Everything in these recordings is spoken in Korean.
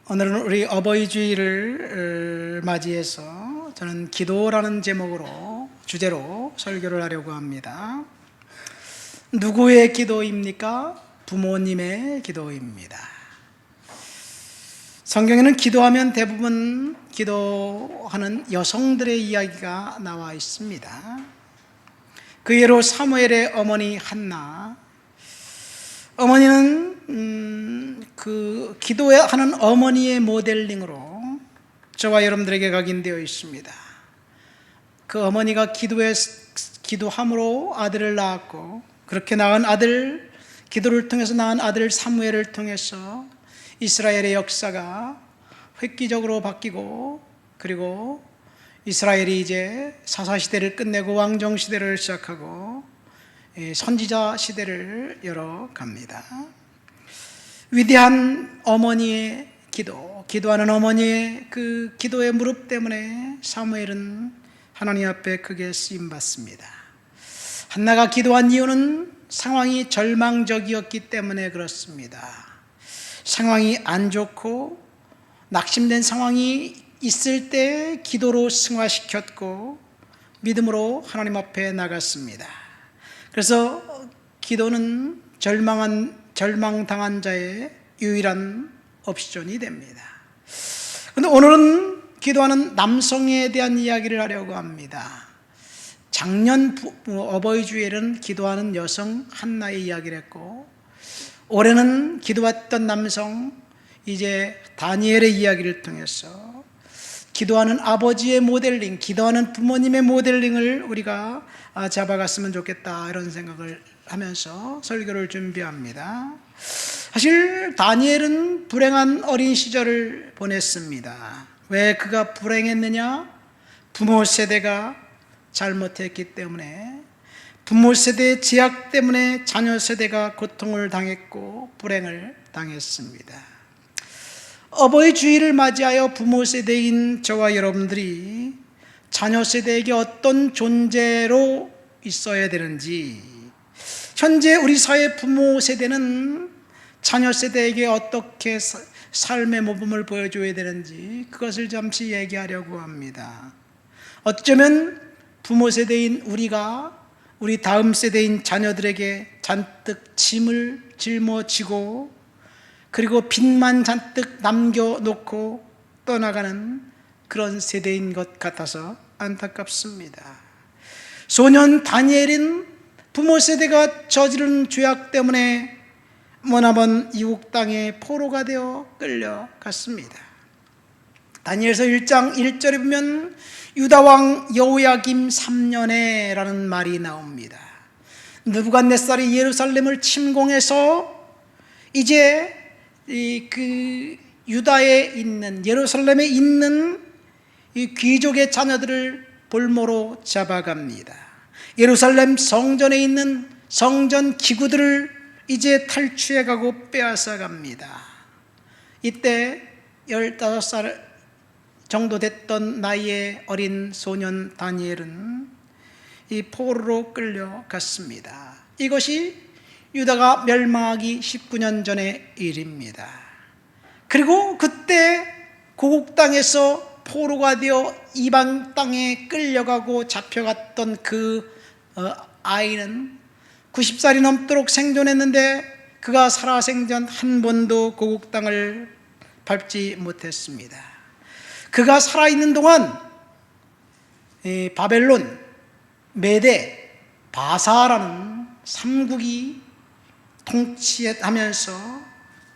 오늘은 우리 어버이 주일을 맞이해서 저는 기도라는 제목으로 주제로 설교를 하려고 합니다. 누구의 기도입니까? 부모님의 기도입니다. 성경에는 기도하면 대부분 기도하는 여성들의 이야기가 나와 있습니다. 그 예로 사무엘의 어머니 한나, 어머니는 그 기도하는 어머니의 모델링으로 저와 여러분들에게 각인되어 있습니다. 그 어머니가 기도함으로 아들을 낳았고, 그렇게 낳은 아들, 기도를 통해서 낳은 아들 사무엘을 통해서 이스라엘의 역사가 획기적으로 바뀌고, 그리고 이스라엘이 이제 사사시대를 끝내고 왕정시대를 시작하고 선지자 시대를 열어갑니다. 위대한 어머니의 기도하는 어머니의 그 기도의 무릎 때문에 사무엘은 하나님 앞에 크게 쓰임받습니다. 한나가 기도한 이유는 상황이 절망적이었기 때문에 그렇습니다. 상황이 안 좋고 낙심된 상황이 있을 때 기도로 승화시켰고 믿음으로 하나님 앞에 나갔습니다. 그래서 기도는 절망당한 자의 유일한 옵션이 됩니다. 그런데 오늘은 기도하는 남성에 대한 이야기를 하려고 합니다. 작년 어버이 주일은 기도하는 여성 한나의 이야기를 했고, 올해는 기도했던 남성 이제 다니엘의 이야기를 통해서 기도하는 아버지의 모델링, 기도하는 부모님의 모델링을 우리가 잡아갔으면 좋겠다, 이런 생각을 하면서 설교를 준비합니다. 사실 다니엘은 불행한 어린 시절을 보냈습니다. 왜 그가 불행했느냐? 부모 세대가 잘못했기 때문에, 부모 세대의 제약 때문에 자녀 세대가 고통을 당했고 불행을 당했습니다. 어버이 주일을 맞이하여 부모 세대인 저와 여러분들이 자녀 세대에게 어떤 존재로 있어야 되는지, 현재 우리 사회 부모 세대는 자녀 세대에게 어떻게 삶의 모범을 보여줘야 되는지, 그것을 잠시 얘기하려고 합니다. 어쩌면 부모 세대인 우리가 우리 다음 세대인 자녀들에게 잔뜩 짐을 짊어지고, 그리고 빚만 잔뜩 남겨놓고 떠나가는 그런 세대인 것 같아서 안타깝습니다. 소년 다니엘은 부모 세대가 저지른 죄악 때문에 머나먼 이국 땅에 포로가 되어 끌려갔습니다. 다니엘서 1장 1절에 보면 유다왕 여호야김 3년에 라는 말이 나옵니다. 느부갓네살이 예루살렘을 침공해서 이제 그 유다에 있는, 예루살렘에 있는 이 귀족의 자녀들을 볼모로 잡아갑니다. 예루살렘 성전에 있는 성전 기구들을 이제 탈취해가고 빼앗아갑니다. 이때 15살 정도 됐던 나이의 어린 소년 다니엘은 이 포로로 끌려갔습니다. 이것이 유다가 멸망하기 19년 전의 일입니다. 그리고 그때 고국 땅에서 포로가 되어 이방 땅에 끌려가고 잡혀갔던 그 아이는 90살이 넘도록 생존했는데 그가 살아생전 한 번도 고국 땅을 밟지 못했습니다. 그가 살아있는 동안 바벨론, 메데, 바사라는 삼국이 통치하면서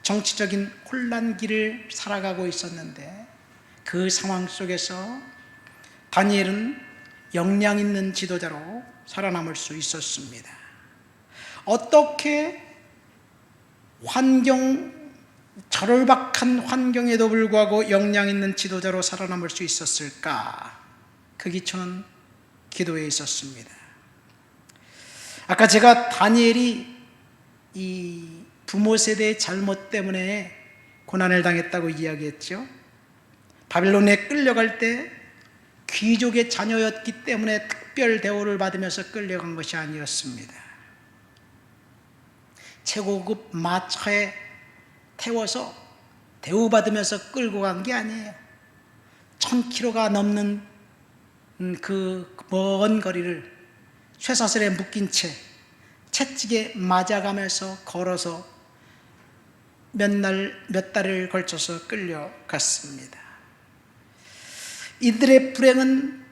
정치적인 혼란기를 살아가고 있었는데, 그 상황 속에서 다니엘은 역량 있는 지도자로 살아남을 수 있었습니다. 어떻게 절박한 환경에도 불구하고 역량 있는 지도자로 살아남을 수 있었을까? 그 기초는 기도에 있었습니다. 아까 제가 다니엘이 이 부모 세대의 잘못 때문에 고난을 당했다고 이야기했죠. 바벨론에 끌려갈 때 귀족의 자녀였기 때문에 특별 대우를 받으면서 끌려간 것이 아니었습니다. 최고급 마차에 태워서 대우받으면서 끌고 간 게 아니에요. 1000km가 넘는 그 먼 거리를 쇠사슬에 묶인 채 채찍에 맞아가면서 걸어서 몇 달을 걸쳐서 끌려갔습니다. 이들의 불행은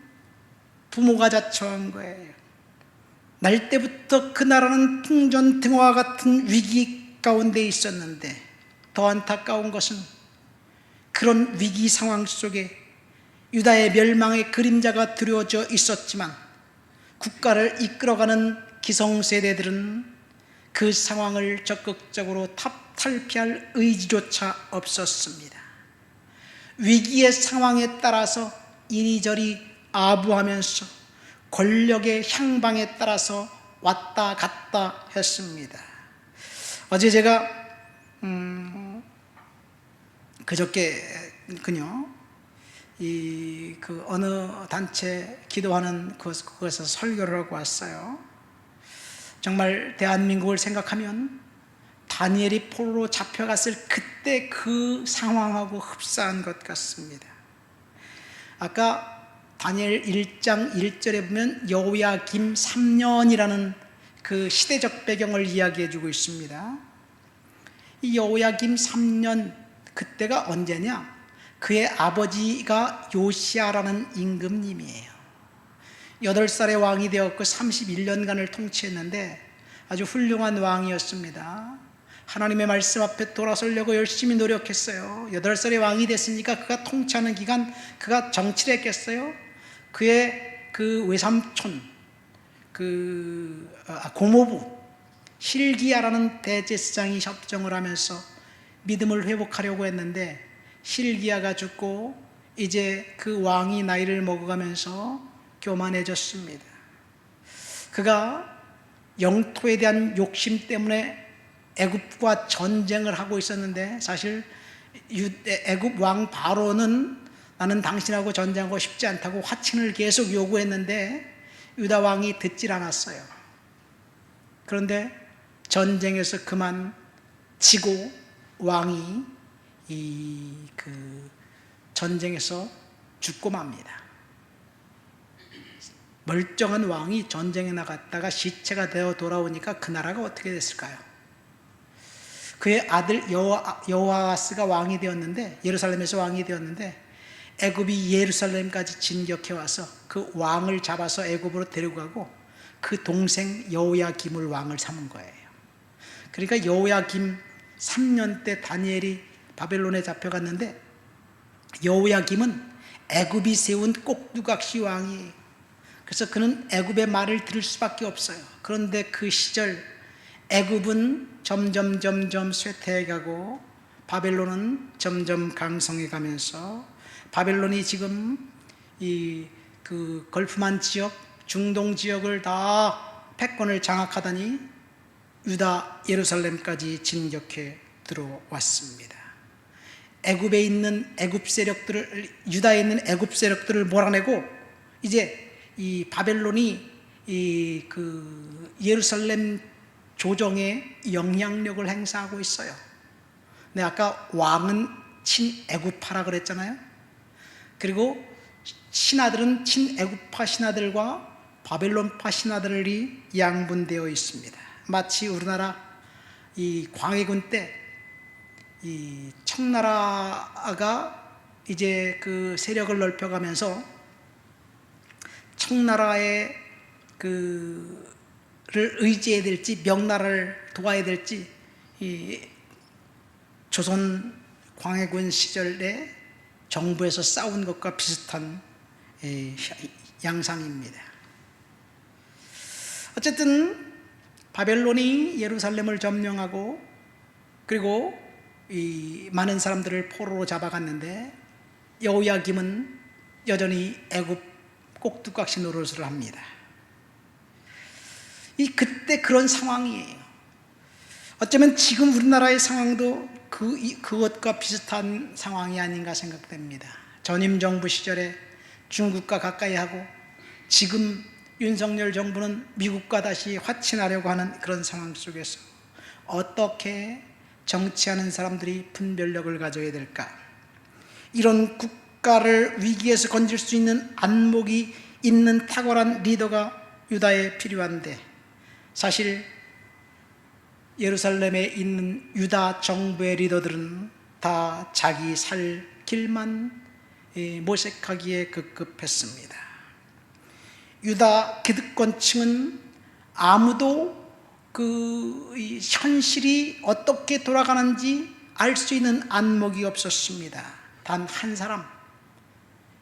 부모가 자초한 거예요. 날 때부터 그 나라는 풍전등화와 같은 위기 가운데 있었는데, 더 안타까운 것은 그런 위기 상황 속에 유다의 멸망의 그림자가 두려워져 있었지만 국가를 이끌어가는 기성세대들은 그 상황을 적극적으로 탈피할 의지조차 없었습니다. 위기의 상황에 따라서 이리저리 아부하면서 권력의 향방에 따라서 왔다 갔다 했습니다. 어제 제가 그저께군요, 그 어느 단체 기도하는 그곳에서 설교를 하고 왔어요. 정말 대한민국을 생각하면 다니엘이 포로로 잡혀갔을 그때 그 상황하고 흡사한 것 같습니다. 아까 다니엘 1장 1절에 보면 여호야김 3년이라는 그 시대적 배경을 이야기해 주고 있습니다. 이 여호야김 3년, 그때가 언제냐? 그의 아버지가 요시야라는 임금님이에요. 8살에 왕이 되었고 31년간을 통치했는데 아주 훌륭한 왕이었습니다. 하나님의 말씀 앞에 돌아서려고 열심히 노력했어요. 8살에 왕이 됐으니까 그가 통치하는 기간 그가 정치를 했겠어요? 그의 그 외삼촌, 고모부 hil기야라는 대제사장이 협정을 하면서 믿음을 회복하려고 했는데, hil기야가 죽고 이제 그 왕이 나이를 먹어가면서 교만해졌습니다. 그가 영토에 대한 욕심 때문에 애굽과 전쟁을 하고 있었는데, 사실 애굽 왕 바로는 나는 당신하고 전쟁하고 싶지 않다고 화친을 계속 요구했는데 유다 왕이 듣질 않았어요. 그런데 전쟁에서 그만 지고 왕이 그 전쟁에서 죽고 맙니다. 멀쩡한 왕이 전쟁에 나갔다가 시체가 되어 돌아오니까 그 나라가 어떻게 됐을까요? 그의 아들 여호아스가 왕이 되었는데, 예루살렘에서 왕이 되었는데 애굽이 예루살렘까지 진격해 와서 그 왕을 잡아서 애굽으로 데리고 가고 그 동생 여호야김을 왕을 삼은 거예요. 그러니까 여호야김 3년 때 다니엘이 바벨론에 잡혀갔는데, 여호야김은 애굽이 세운 꼭두각시 왕이에요. 그래서 그는 애굽의 말을 들을 수밖에 없어요. 그런데 그 시절 애굽은 점점 쇠퇴해가고 바벨론은 점점 강성해가면서, 바벨론이 지금 그 걸프만 지역, 중동 지역을 다 패권을 장악하다니 유다 예루살렘까지 진격해 들어왔습니다. 애굽에 있는 애굽 세력들을, 유다에 있는 애굽 세력들을 몰아내고 이제 이 바벨론이 그 예루살렘 조정에 영향력을 행사하고 있어요. 근데 아까 왕은 친애굽파라 그랬잖아요. 그리고 신하들은 친애굽파 신하들과 바벨론파 신하들이 양분되어 있습니다. 마치 우리나라 이 광해군 때 이 청나라가 이제 그 세력을 넓혀가면서 청나라의 그를 의지해야 될지 명나라를 도와야 될지 이 조선 광해군 시절에 정부에서 싸운 것과 비슷한 양상입니다. 어쨌든 바벨론이 예루살렘을 점령하고 그리고 이 많은 사람들을 포로로 잡아갔는데, 여호야김은 여전히 애굽 꼭두각시 노릇을 합니다. 그때 그런 상황이에요. 어쩌면 지금 우리나라의 상황도 그것과 비슷한 상황이 아닌가 생각됩니다. 전임 정부 시절에 중국과 가까이 하고 지금 윤석열 정부는 미국과 다시 화친하려고 하는 그런 상황 속에서 어떻게 정치하는 사람들이 분별력을 가져야 될까? 이런 국가를 위기에서 건질 수 있는 안목이 있는 탁월한 리더가 유다에 필요한데, 사실 예루살렘에 있는 유다 정부의 리더들은 다 자기 살 길만 모색하기에 급급했습니다. 유다 기득권층은 아무도 그 현실이 어떻게 돌아가는지 알 수 있는 안목이 없었습니다. 단 한 사람,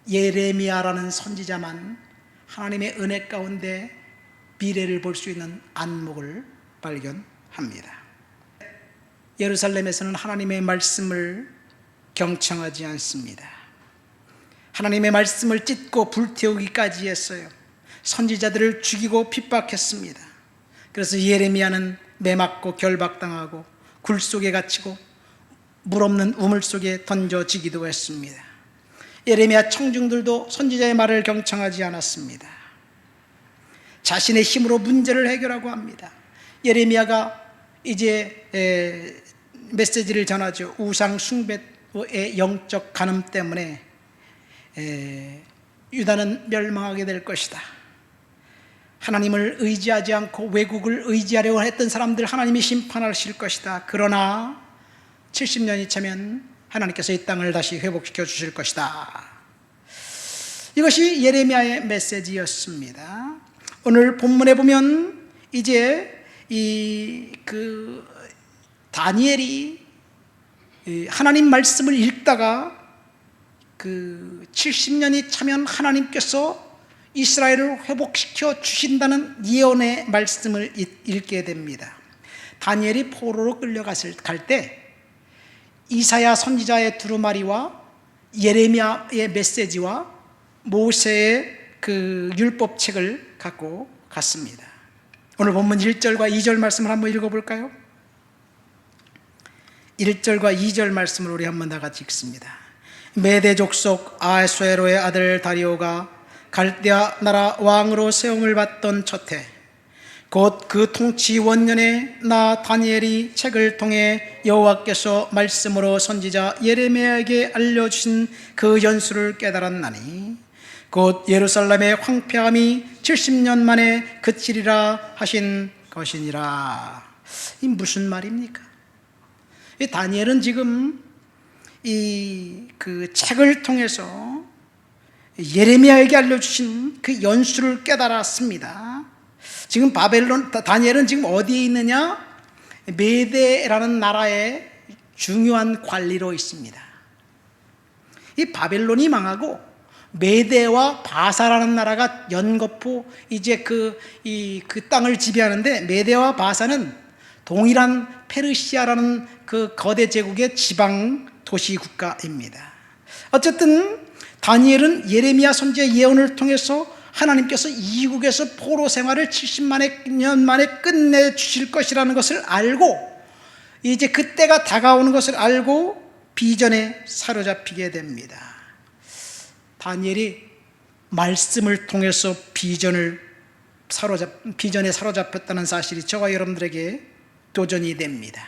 예레미야라는 선지자만 하나님의 은혜 가운데 미래를 볼 수 있는 안목을 발견합니다. 예루살렘에서는 하나님의 말씀을 경청하지 않습니다. 하나님의 말씀을 찢고 불태우기까지 했어요. 선지자들을 죽이고 핍박했습니다. 그래서 예레미야는 매맞고 결박당하고 굴 속에 갇히고 물 없는 우물 속에 던져지기도 했습니다. 예레미야 청중들도 선지자의 말을 경청하지 않았습니다. 자신의 힘으로 문제를 해결하고 합니다. 예레미야가 이제 메시지를 전하죠. 우상 숭배의 영적 간음 때문에 유다는 멸망하게 될 것이다. 하나님을 의지하지 않고 외국을 의지하려고 했던 사람들 하나님이 심판하실 것이다. 그러나 70년이 차면 하나님께서 이 땅을 다시 회복시켜 주실 것이다. 이것이 예레미야의 메시지였습니다. 오늘 본문에 보면 이제 다니엘이 하나님 말씀을 읽다가 70년이 차면 하나님께서 이스라엘을 회복시켜 주신다는 예언의 말씀을 읽게 됩니다. 다니엘이 포로로 끌려갈 때 이사야 선지자의 두루마리와 예레미야의 메시지와 모세의 그 율법책을 갖고 갔습니다. 오늘 본문 1절과 2절 말씀을 한번 읽어볼까요? 1절과 2절 말씀을 우리 한번 다 같이 읽습니다. 메대 족속 아하수에로의 아들 다리오가 갈대아 나라 왕으로 세움을 받던 첫해, 곧 그 통치 원년에 나 다니엘이 책을 통해 여호와께서 말씀으로 선지자 예레미야에게 알려주신 그 연수를 깨달았나니 곧 예루살렘의 황폐함이 70년 만에 그치리라 하신 것이니라. 이 무슨 말입니까? 이 다니엘은 지금 그 책을 통해서 예레미야에게 알려주신 그 연수를 깨달았습니다. 지금 다니엘은 지금 어디에 있느냐? 메대라는 나라의 중요한 관리로 있습니다. 이 바벨론이 망하고 메대와 바사라는 나라가 연거푸 이제 그 땅을 지배하는데, 메대와 바사는 동일한 페르시아라는 그 거대 제국의 지방 도시 국가입니다. 어쨌든 다니엘은 예레미야 선지자의 예언을 통해서 하나님께서 이국에서 포로 생활을 70년 만에 끝내 주실 것이라는 것을 알고, 이제 그때가 다가오는 것을 알고 비전에 사로잡히게 됩니다. 다니엘이 말씀을 통해서 비전에 사로잡혔다는 사실이 저와 여러분들에게 도전이 됩니다.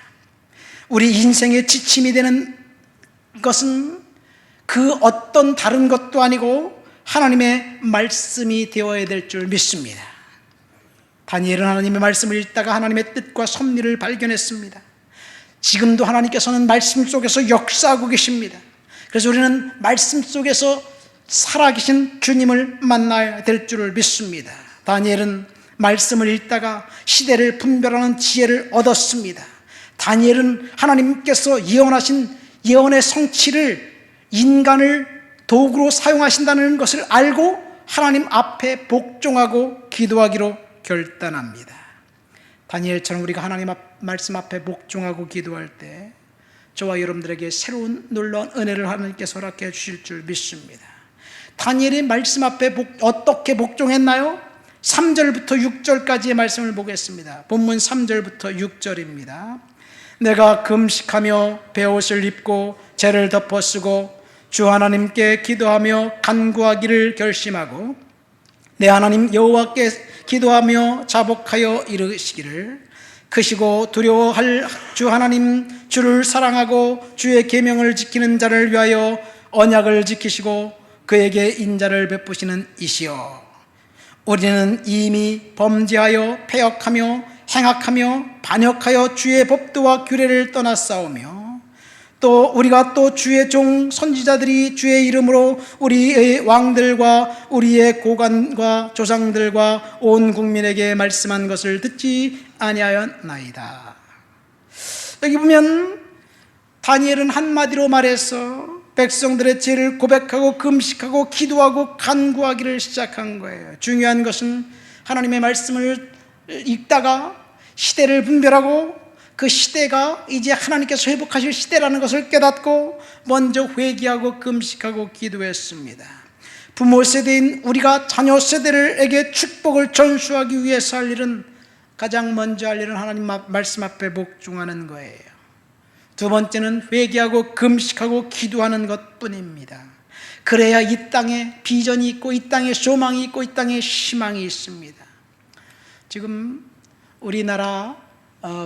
우리 인생의 지침이 되는 것은 그 어떤 다른 것도 아니고 하나님의 말씀이 되어야 될 줄 믿습니다. 다니엘은 하나님의 말씀을 읽다가 하나님의 뜻과 섭리를 발견했습니다. 지금도 하나님께서는 말씀 속에서 역사하고 계십니다. 그래서 우리는 말씀 속에서 살아계신 주님을 만나야 될 줄을 믿습니다. 다니엘은 말씀을 읽다가 시대를 분별하는 지혜를 얻었습니다. 다니엘은 하나님께서 예언하신 예언의 성취를 인간을 도구로 사용하신다는 것을 알고 하나님 앞에 복종하고 기도하기로 결단합니다. 다니엘처럼 우리가 하나님 말씀 앞에 복종하고 기도할 때 저와 여러분들에게 새로운 놀라운 은혜를 하나님께서 허락해 주실 줄 믿습니다. 다니엘이 말씀 앞에 어떻게 복종했나요? 3절부터 6절까지의 말씀을 보겠습니다. 본문 3절부터 6절입니다. 내가 금식하며 베옷을 입고 재를 덮어 쓰고 주 하나님께 기도하며 간구하기를 결심하고 내 하나님 여호와께 기도하며 자복하여 이르시기를 크시고 두려워할 주 하나님, 주를 사랑하고 주의 계명을 지키는 자를 위하여 언약을 지키시고 그에게 인자를 베푸시는 이시여, 우리는 이미 범죄하여 패역하며 행악하며 반역하여 주의 법도와 규례를 떠났사오며, 또 우리가 또 주의 종 선지자들이 주의 이름으로 우리의 왕들과 우리의 고관과 조상들과 온 국민에게 말씀한 것을 듣지 아니하였나이다. 여기 보면 다니엘은 한마디로 말해서 백성들의 죄를 고백하고 금식하고 기도하고 간구하기를 시작한 거예요. 중요한 것은 하나님의 말씀을 읽다가 시대를 분별하고 그 시대가 이제 하나님께서 회복하실 시대라는 것을 깨닫고 먼저 회개하고 금식하고 기도했습니다. 부모 세대인 우리가 자녀 세대에게 축복을 전수하기 위해서 할 일은, 가장 먼저 할 일은 하나님 말씀 앞에 복종하는 거예요. 두 번째는 회개하고 금식하고 기도하는 것뿐입니다. 그래야 이 땅에 비전이 있고 이 땅에 소망이 있고 이 땅에 희망이 있습니다. 지금 우리나라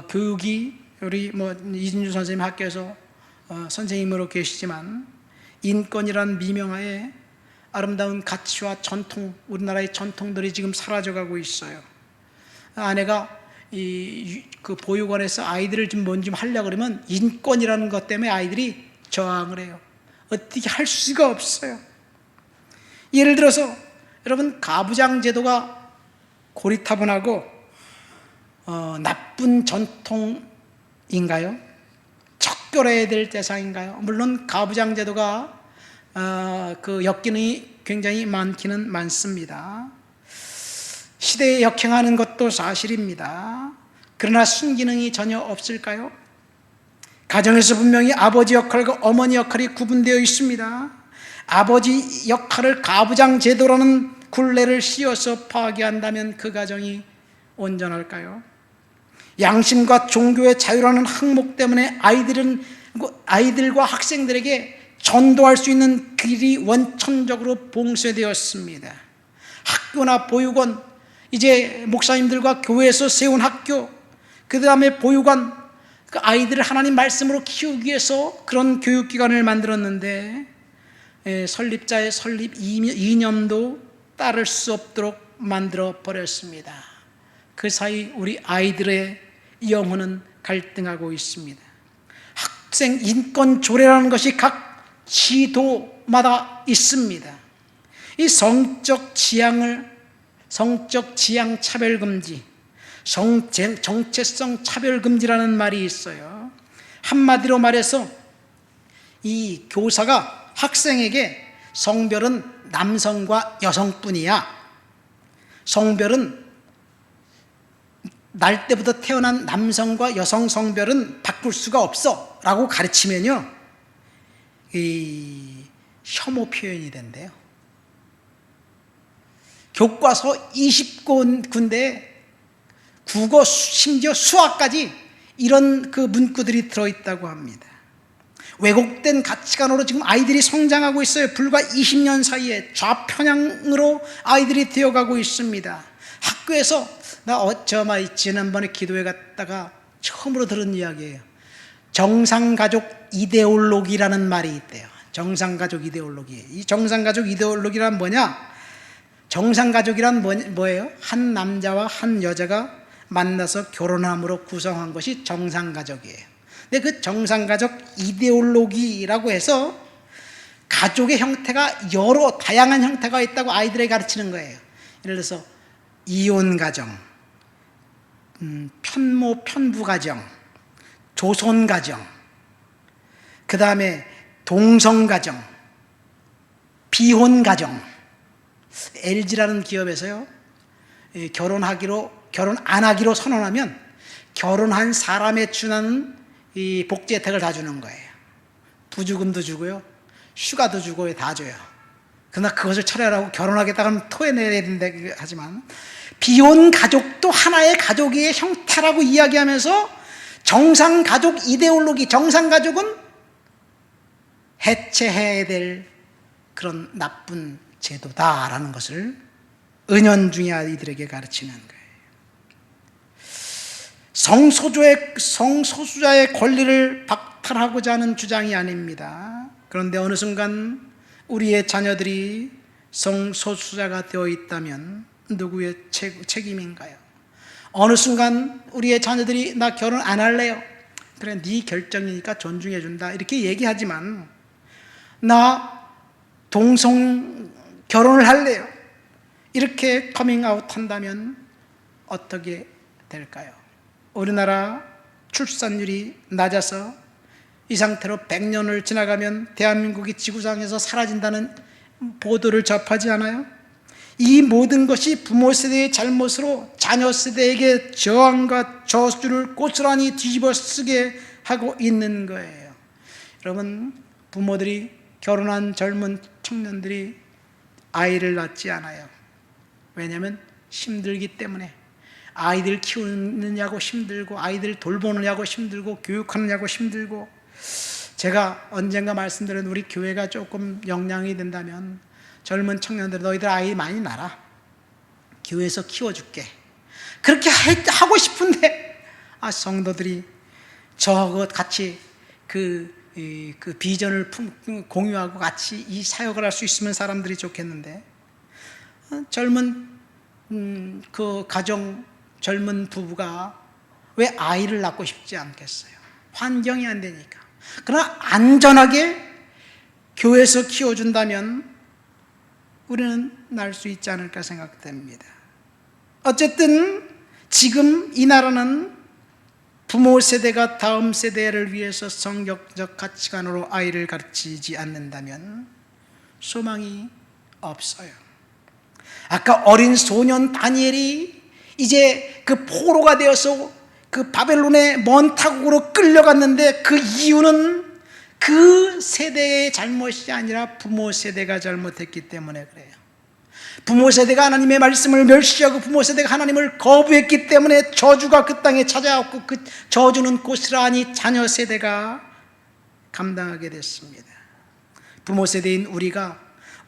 교육이, 우리 이진주 선생님 학교에서 선생님으로 계시지만 인권이란 미명하에 아름다운 가치와 전통, 우리나라의 전통들이 지금 사라져가고 있어요. 아내가 그 보육원에서 아이들을 좀 뭔 좀 하려고 그러면 인권이라는 것 때문에 아이들이 저항을 해요. 어떻게 할 수가 없어요. 예를 들어서 여러분, 가부장 제도가 고리타분하고 나쁜 전통인가요? 척결해야 될 대상인가요? 물론 가부장 제도가 그 역기능이 굉장히 많기는 많습니다. 시대에 역행하는 것도 사실입니다. 그러나 순기능이 전혀 없을까요? 가정에서 분명히 아버지 역할과 어머니 역할이 구분되어 있습니다. 아버지 역할을 가부장 제도라는 굴레를 씌워서 파괴한다면 그 가정이 온전할까요? 양심과 종교의 자유라는 항목 때문에 아이들과 학생들에게 전도할 수 있는 길이 원천적으로 봉쇄되었습니다. 학교나 보육원, 이제 목사님들과 교회에서 세운 학교, 그 다음에 보육원, 그 아이들을 하나님 말씀으로 키우기 위해서 그런 교육기관을 만들었는데 설립자의 설립 이념도 따를 수 없도록 만들어 버렸습니다. 그 사이 우리 아이들의 영혼은 갈등하고 있습니다. 학생 인권 조례라는 것이 각 지도마다 있습니다. 이 성적 지향 차별금지, 정체성 차별금지라는 말이 있어요. 한마디로 말해서 이 교사가 학생에게 성별은 남성과 여성뿐이야, 성별은 날 때부터 태어난 남성과 여성 성별은 바꿀 수가 없어 라고 가르치면요, 이 혐오 표현이 된대요. 교과서 20군데에 국어, 심지어 수학까지 이런 그 문구들이 들어있다고 합니다. 왜곡된 가치관으로 지금 아이들이 성장하고 있어요. 불과 20년 사이에 좌편향으로 아이들이 되어가고 있습니다. 학교에서 지난번에 기도회 갔다가 처음으로 들은 이야기예요. 정상가족 이데올로기라는 말이 있대요. 정상가족 이데올로기. 이 정상가족 이데올로기란 뭐냐? 정상가족이란 뭐예요? 한 남자와 한 여자가 만나서 결혼함으로 구성한 것이 정상가족이에요. 근데 그 정상가족 이데올로기라고 해서 가족의 형태가 여러 다양한 형태가 있다고 아이들에게 가르치는 거예요. 예를 들어서 이혼가정, 편모 편부가정, 조손가정, 그 다음에 동성가정, 비혼가정. LG라는 기업에서요, 결혼 안 하기로 선언하면 결혼한 사람에 준하는 이 복지 혜택을 다 주는 거예요. 부주금도 주고요, 휴가도 주고요, 다 줘요. 그러나 그것을 철회하라고 결혼하겠다 하면 토해내야 된다 하지만, 비혼 가족도 하나의 가족의 형태라고 이야기하면서 정상가족 이데올로기, 정상가족은 해체해야 될 그런 나쁜 제도다라는 것을 은연중에 아이들에게 가르치는 거예요. 성소수자의 권리를 박탈하고자 하는 주장이 아닙니다. 그런데 어느 순간 우리의 자녀들이 성소수자가 되어 있다면 누구의 책임인가요? 어느 순간 우리의 자녀들이 나 결혼 안 할래요. 그래, 네 결정이니까 존중해 준다 이렇게 얘기하지만 나 동성 결혼을 할래요 이렇게 커밍아웃 한다면 어떻게 될까요? 우리나라 출산율이 낮아서 이 상태로 100년을 지나가면 대한민국이 지구상에서 사라진다는 보도를 접하지 않아요? 이 모든 것이 부모 세대의 잘못으로 자녀 세대에게 저항과 저주를 고스란히 뒤집어 쓰게 하고 있는 거예요. 여러분, 부모들이 결혼한 젊은 청년들이 아이를 낳지 않아요. 왜냐하면 힘들기 때문에. 아이들 키우느냐고 힘들고, 아이들 돌보느냐고 힘들고, 교육하느냐고 힘들고. 제가 언젠가 말씀드린 우리 교회가 조금 역량이 된다면 젊은 청년들, 너희들 아이 많이 낳아라, 교회에서 키워줄게, 그렇게 하고 싶은데 성도들이 저하고 같이 그 비전을 공유하고 같이 이 사역을 할 수 있으면 사람들이 좋겠는데, 젊은 그 가정, 젊은 부부가 왜 아이를 낳고 싶지 않겠어요? 환경이 안 되니까. 그러나 안전하게 교회에서 키워준다면 우리는 낳을 수 있지 않을까 생각됩니다. 어쨌든 지금 이 나라는 부모 세대가 다음 세대를 위해서 성경적 가치관으로 아이를 가르치지 않는다면 소망이 없어요. 아까 어린 소년 다니엘이 이제 그 포로가 되어서 그 바벨론의 먼 타국으로 끌려갔는데 그 이유는 그 세대의 잘못이 아니라 부모 세대가 잘못했기 때문에 그래요. 부모 세대가 하나님의 말씀을 멸시하고 부모 세대가 하나님을 거부했기 때문에 저주가 그 땅에 찾아왔고, 그 저주는 고스란히 자녀 세대가 감당하게 됐습니다. 부모 세대인 우리가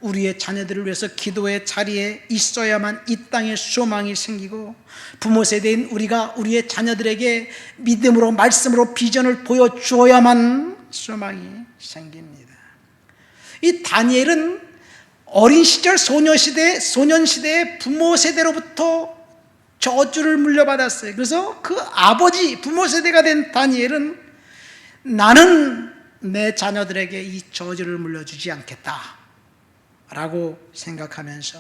우리의 자녀들을 위해서 기도의 자리에 있어야만 이 땅에 소망이 생기고, 부모 세대인 우리가 우리의 자녀들에게 믿음으로 말씀으로 비전을 보여주어야만 소망이 생깁니다. 이 다니엘은 어린 시절 소년 시대에 부모 세대로부터 저주를 물려받았어요. 그래서 그 아버지 부모 세대가 된 다니엘은 나는 내 자녀들에게 이 저주를 물려주지 않겠다 라고 생각하면서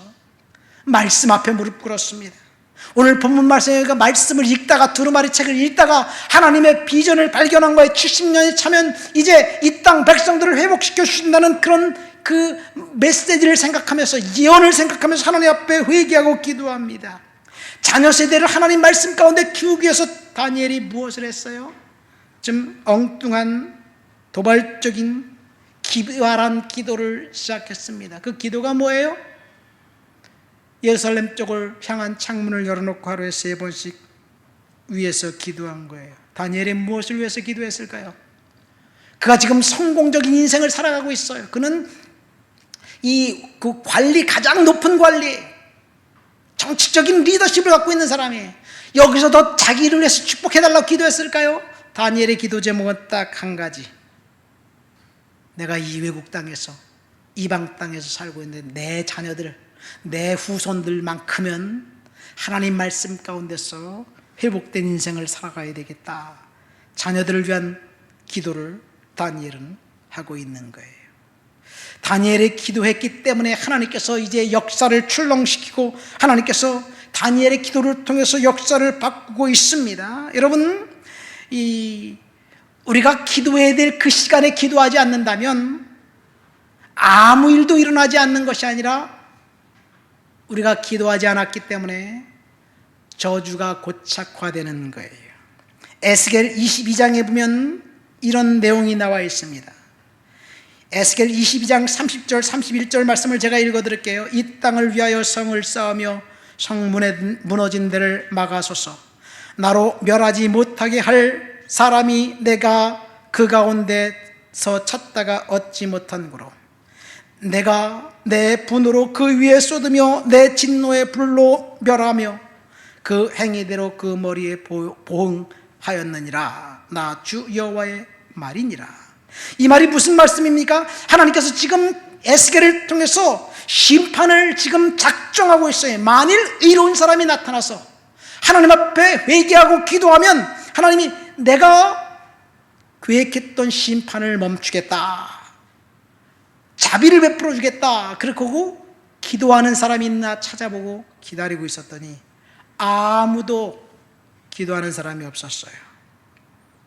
말씀 앞에 무릎 꿇었습니다. 오늘 본문 말씀을 읽다가, 두루마리 책을 읽다가 하나님의 비전을 발견한 거에 70년이 차면 이제 이 땅 백성들을 회복시켜 주신다는 그런 그 메시지를 생각하면서, 예언을 생각하면서 하나님 앞에 회개하고 기도합니다. 자녀 세대를 하나님 말씀 가운데 키우기 위해서 다니엘이 무엇을 했어요? 좀 엉뚱한 도발적인 기발한 기도를 시작했습니다. 그 기도가 뭐예요? 예루살렘 쪽을 향한 창문을 열어놓고 하루에 3번씩 위에서 기도한 거예요. 다니엘이 무엇을 위해서 기도했을까요? 그가 지금 성공적인 인생을 살아가고 있어요. 그는 그 관리, 가장 높은 관리, 정치적인 리더십을 갖고 있는 사람이 여기서 더 자기를 위해서 축복해달라고 기도했을까요? 다니엘의 기도 제목은 딱 한 가지. 내가 이 외국 땅에서, 이방 땅에서 살고 있는데 내 자녀들, 내 후손들만큼은 하나님 말씀 가운데서 회복된 인생을 살아가야 되겠다. 자녀들을 위한 기도를 다니엘은 하고 있는 거예요. 다니엘이 기도했기 때문에 하나님께서 이제 역사를 출렁시키고, 하나님께서 다니엘의 기도를 통해서 역사를 바꾸고 있습니다. 여러분, 우리가 기도해야 될 그 시간에 기도하지 않는다면 아무 일도 일어나지 않는 것이 아니라 우리가 기도하지 않았기 때문에 저주가 고착화되는 거예요. 에스겔 22장에 보면 이런 내용이 나와 있습니다. 에스겔 22장 30절 31절 말씀을 제가 읽어드릴게요. 이 땅을 위하여 성을 쌓으며 성문에 무너진 데를 막아소서. 나로 멸하지 못하게 할 사람이 내가 그 가운데서 찾다가 얻지 못한 고로 내가 내 분으로 그 위에 쏟으며 내 진노의 불로 멸하며 그 행위대로 그 머리에 보응하였느니라. 나 주 여호와의 말이니라. 이 말이 무슨 말씀입니까? 하나님께서 지금 에스겔을 통해서 심판을 지금 작정하고 있어요. 만일 의로운 사람이 나타나서 하나님 앞에 회개하고 기도하면 하나님이 내가 계획했던 심판을 멈추겠다, 자비를 베풀어 주겠다, 그렇고 기도하는 사람이 있나 찾아보고 기다리고 있었더니 아무도 기도하는 사람이 없었어요.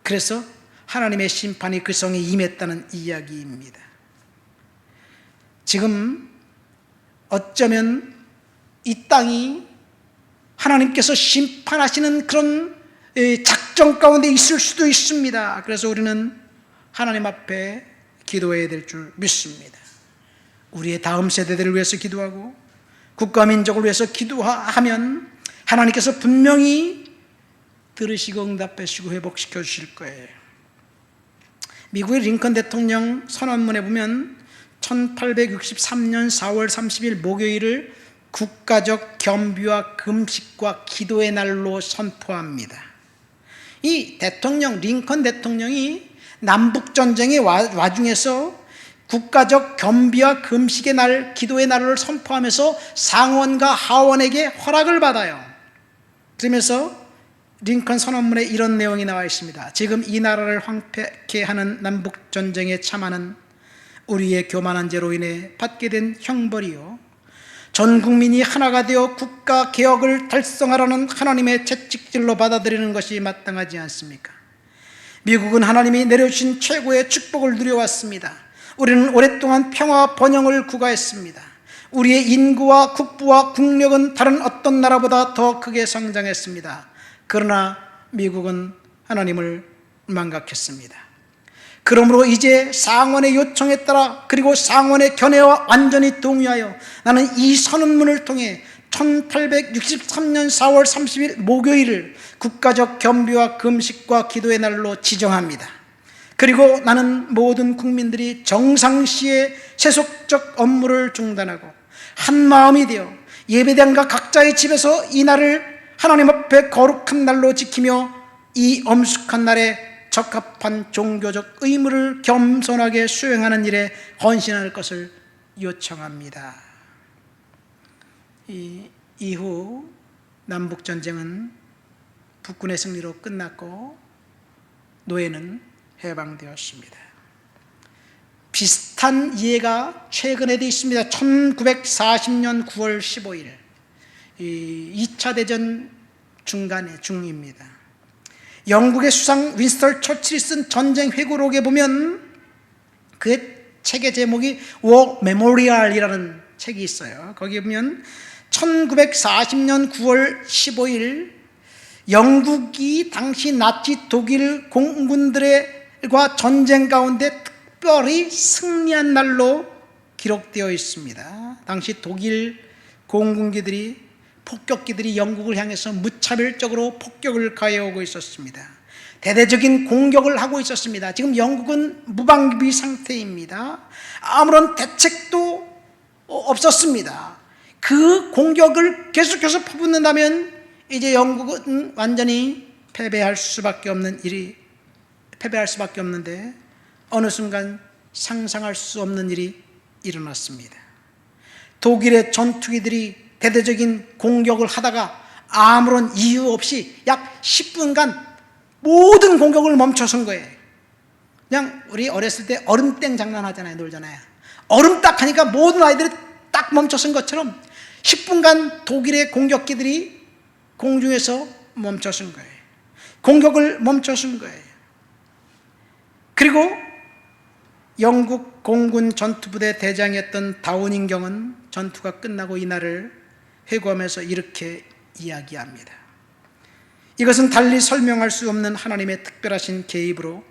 그래서 하나님의 심판이 그 성에 임했다는 이야기입니다. 지금 어쩌면 이 땅이 하나님께서 심판하시는 그런 작정 가운데 있을 수도 있습니다. 그래서 우리는 하나님 앞에 기도해야 될 줄 믿습니다. 우리의 다음 세대들을 위해서 기도하고 국가 민족을 위해서 기도하면 하나님께서 분명히 들으시고 응답하시고 회복시켜 주실 거예요. 미국의 링컨 대통령 선언문에 보면 1863년 4월 30일 목요일을 국가적 겸비와 금식과 기도의 날로 선포합니다. 이 대통령, 링컨 대통령이 남북전쟁의 와중에서 국가적 겸비와 금식의 날, 기도의 날을 선포하면서 상원과 하원에게 허락을 받아요. 그러면서 링컨 선언문에 이런 내용이 나와 있습니다. 지금 이 나라를 황폐케 하는 남북전쟁의 참화는 우리의 교만한 죄로 인해 받게 된 형벌이요, 전 국민이 하나가 되어 국가 개혁을 달성하라는 하나님의 채찍질로 받아들이는 것이 마땅하지 않습니까? 미국은 하나님이 내려주신 최고의 축복을 누려왔습니다. 우리는 오랫동안 평화와 번영을 구가했습니다. 우리의 인구와 국부와 국력은 다른 어떤 나라보다 더 크게 성장했습니다. 그러나 미국은 하나님을 망각했습니다. 그러므로 이제 상원의 요청에 따라 그리고 상원의 견해와 완전히 동의하여 나는 이 선언문을 통해 1863년 4월 30일 목요일을 국가적 겸비와 금식과 기도의 날로 지정합니다. 그리고 나는 모든 국민들이 정상시에 세속적 업무를 중단하고 한 마음이 되어 예배당과 각자의 집에서 이 날을 하나님 앞에 거룩한 날로 지키며 이 엄숙한 날에 적합한 종교적 의무를 겸손하게 수행하는 일에 헌신할 것을 요청합니다. 이후 남북전쟁은 북군의 승리로 끝났고 노예는 해방되었습니다. 비슷한 이해가 최근에도 있습니다. 1940년 9월 15일 2차 대전 중입니다. 영국의 수상 윈스턴 처칠이 쓴 전쟁 회고록에 보면 그 책의 제목이 War Memorial이라는 책이 있어요. 거기에 보면 1940년 9월 15일 영국이 당시 나치 독일 공군들과 전쟁 가운데 특별히 승리한 날로 기록되어 있습니다. 당시 독일 공군기들이 폭격기들이 영국을 향해서 무차별적으로 폭격을 가해오고 있었습니다. 대대적인 공격을 하고 있었습니다. 지금 영국은 무방비 상태입니다. 아무런 대책도 없었습니다. 그 공격을 계속해서 퍼붓는다면 이제 영국은 완전히 패배할 수밖에 없는데 어느 순간 상상할 수 없는 일이 일어났습니다. 독일의 전투기들이 대대적인 공격을 하다가 아무런 이유 없이 약 10분간 모든 공격을 멈춰선 거예요. 그냥 우리 어렸을 때 얼음땡 장난하잖아요. 놀잖아요. 얼음 딱 하니까 모든 아이들이 딱 멈춰선 것처럼 10분간 독일의 공격기들이 공중에서 멈춰선 거예요. 공격을 멈춰선 거예요. 그리고 영국 공군 전투부대 대장이었던 다우닝경은 전투가 끝나고 이날을 회고하면서 이렇게 이야기합니다. 이것은 달리 설명할 수 없는 하나님의 특별하신 개입으로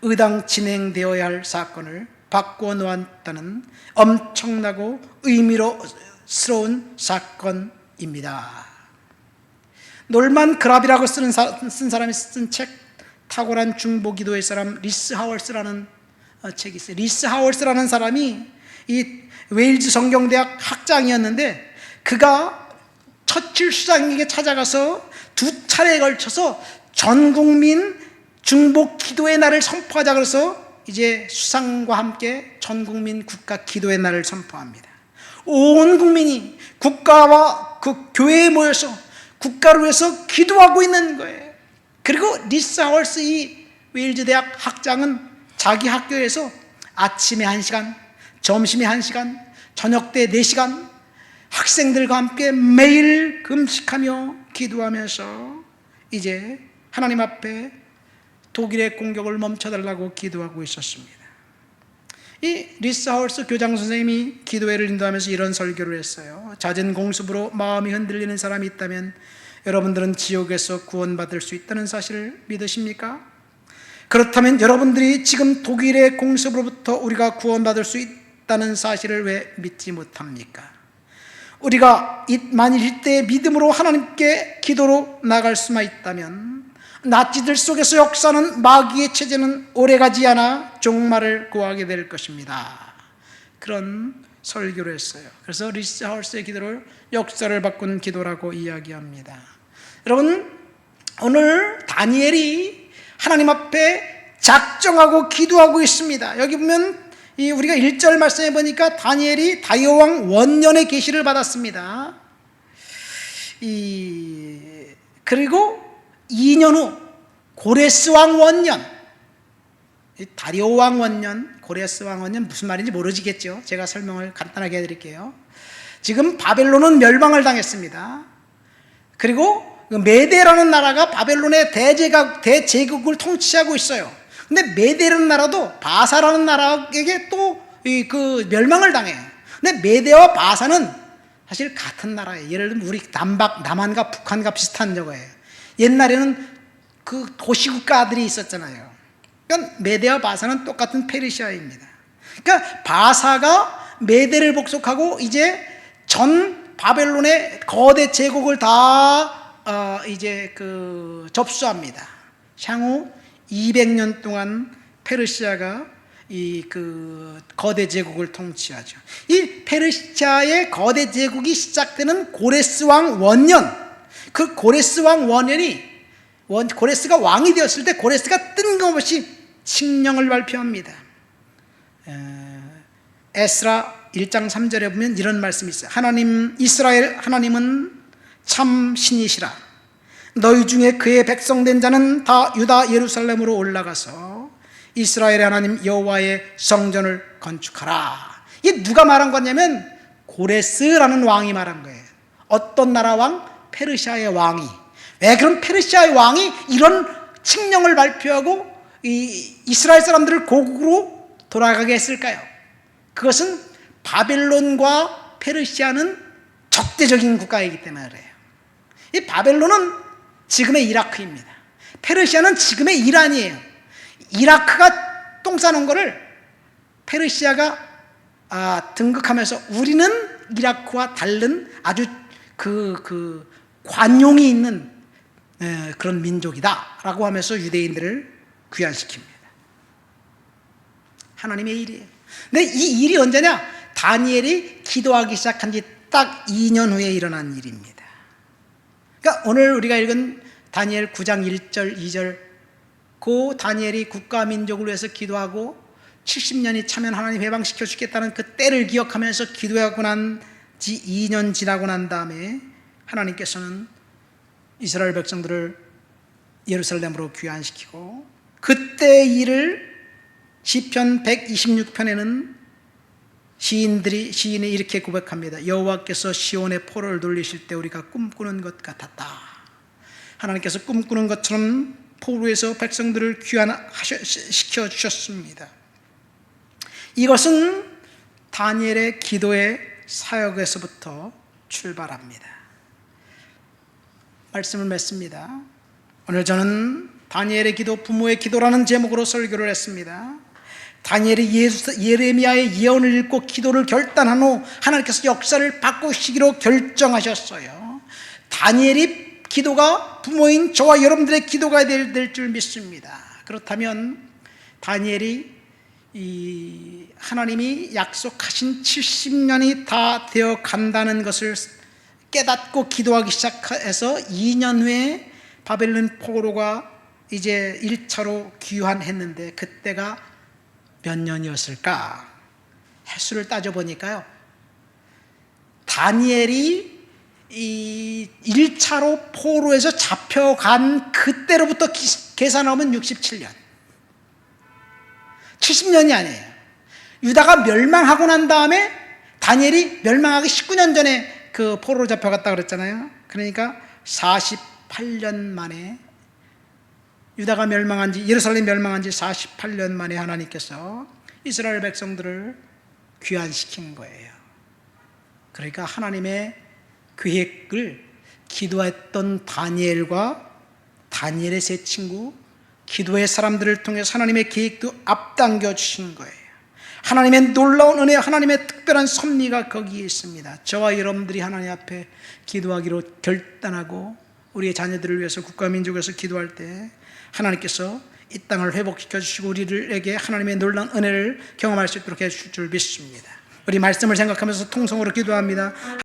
의당 진행되어야 할 사건을 바꾸어 놓았다는 엄청나고 의미로스러운 사건입니다. 놀만 그랍이라고 쓴 사람이 쓴 책, 탁월한 중보기도의 사람 리스 하월스라는 책이 있어요. 리스 하월스라는 사람이 이 웨일즈 성경대학 학장이었는데 그가 처칠 수상에게 찾아가서 두 차례에 걸쳐서 전 국민 중보 기도의 날을 선포하자 그래서 이제 수상과 함께 전 국민 국가 기도의 날을 선포합니다. 온 국민이 국가와 그 교회에 모여서 국가를 위해서 기도하고 있는 거예요. 그리고 리사 홀스 이 웨일즈 대학 학장은 자기 학교에서 아침에 1시간, 점심에 1시간, 저녁 때 4시간 학생들과 함께 매일 금식하며 기도하면서 이제 하나님 앞에 독일의 공격을 멈춰달라고 기도하고 있었습니다. 이 리사 홀스 교장 선생님이 기도회를 인도하면서 이런 설교를 했어요. 잦은 공습으로 마음이 흔들리는 사람이 있다면 여러분들은 지옥에서 구원받을 수 있다는 사실을 믿으십니까? 그렇다면 여러분들이 지금 독일의 공습으로부터 우리가 구원받을 수 있다는 사실을 왜 믿지 못합니까? 우리가 만일 이때의 믿음으로 하나님께 기도로 나갈 수만 있다면 나치들 속에서 역사는 마귀의 체제는 오래가지 않아 종말을 구하게 될 것입니다. 그런 설교를 했어요. 그래서 리사 홀스의 기도를 역사를 바꾼 기도라고 이야기합니다. 여러분, 오늘 다니엘이 하나님 앞에 작정하고 기도하고 있습니다. 여기 보면 우리가 1절 말씀해 보니까 다니엘이 다리오 왕 원년의 계시를 받았습니다. 그리고 2년 후 고레스 왕 원년, 다리오 왕 원년, 고레스 왕 원년 무슨 말인지 모르시겠죠? 제가 설명을 간단하게 해드릴게요. 지금 바벨론은 멸망을 당했습니다. 그리고 메데라는 나라가 바벨론의 대제국을 통치하고 있어요. 근데 메데라는 나라도 바사라는 나라에게 또 그 멸망을 당해요. 근데 메데와 바사는 사실 같은 나라예요. 예를 들면 우리 남한과 북한과 비슷한 저거예요. 옛날에는 그 도시국가들이 있었잖아요. 그러니까 메데와 바사는 똑같은 페르시아입니다. 그러니까 바사가 메데를 복속하고 이제 전 바벨론의 거대 제국을 다 이제 접수합니다. 향후 200년 동안 페르시아가 그 거대 제국을 통치하죠. 이 페르시아의 거대 제국이 시작되는 고레스 왕 원년, 그 고레스 왕 원년이 고레스가 왕이 되었을 때 고레스가 뜬금없이 칙령을 발표합니다. 에스라 1장 3절에 보면 이런 말씀이 있어요. 이스라엘 하나님은 참 신이시라. 너희 중에 그의 백성된 자는 다 유다 예루살렘으로 올라가서 이스라엘의 하나님 여호와의 성전을 건축하라. 이게 누가 말한 거냐면 고레스라는 왕이 말한 거예요. 어떤 나라 왕? 페르시아의 왕이. 왜 그럼 페르시아의 왕이 이런 칙령을 발표하고 이스라엘 사람들을 고국으로 돌아가게 했을까요? 그것은 바벨론과 페르시아는 적대적인 국가이기 때문에 그래요. 이 바벨론은 지금의 이라크입니다. 페르시아는 지금의 이란이에요. 이라크가 똥 싸놓은 거를 페르시아가 등극하면서 우리는 이라크와 다른 아주 그 관용이 있는 그런 민족이다 라고 하면서 유대인들을 귀환시킵니다. 하나님의 일이에요. 근데 이 일이 언제냐? 다니엘이 기도하기 시작한 지 딱 2년 후에 일어난 일입니다. 그러니까 오늘 우리가 읽은 다니엘 9장 1절 2절, 그 다니엘이 국가 민족을 위해서 기도하고 70년이 차면 하나님 해방시켜 주겠다는 그 때를 기억하면서 기도하고 난 지 2년 지나고 난 다음에 하나님께서는 이스라엘 백성들을 예루살렘으로 귀환시키고, 그때 일을 시편 126편에는 시인이 이렇게 고백합니다. 여호와께서 시온의 포로를 돌리실 때 우리가 꿈꾸는 것 같았다. 하나님께서 꿈꾸는 것처럼 포로에서 백성들을 귀환시켜 주셨습니다. 이것은 다니엘의 기도의 사역에서부터 출발합니다. 말씀을 맺습니다. 오늘 저는 다니엘의 기도, 부모의 기도라는 제목으로 설교를 했습니다. 다니엘이 예레미야의 예언을 읽고 기도를 결단한 후 하나님께서 역사를 바꾸시기로 결정하셨어요. 다니엘이 기도가 부모인 저와 여러분들의 기도가 될 줄 믿습니다. 그렇다면 다니엘이 하나님이 약속하신 70년이 다 되어 간다는 것을 깨닫고 기도하기 시작해서 2년 후에 바벨론 포로가 이제 1차로 귀환했는데 그때가 몇 년이었을까? 횟수를 따져보니까요, 다니엘이 이 1차로 포로에서 잡혀간 그때로부터 계산하면 67년, 70년이 아니에요. 유다가 멸망하고 난 다음에 다니엘이 멸망하기 19년 전에 그 포로로 잡혀갔다 그랬잖아요. 그러니까 48년 만에, 유다가 멸망한 지, 예루살렘 멸망한 지 48년 만에 하나님께서 이스라엘 백성들을 귀환시킨 거예요. 그러니까 하나님의 계획을 기도했던 다니엘과 다니엘의 세 친구, 기도의 사람들을 통해서 하나님의 계획도 앞당겨 주신 거예요. 하나님의 놀라운 은혜, 하나님의 특별한 섭리가 거기에 있습니다. 저와 여러분들이 하나님 앞에 기도하기로 결단하고 우리의 자녀들을 위해서, 국가 민족을 위해서 기도할 때 하나님께서 이 땅을 회복시켜 주시고 우리들에게 하나님의 놀라운 은혜를 경험할 수 있도록 해주실 줄 믿습니다. 우리 말씀을 생각하면서 통성으로 기도합니다.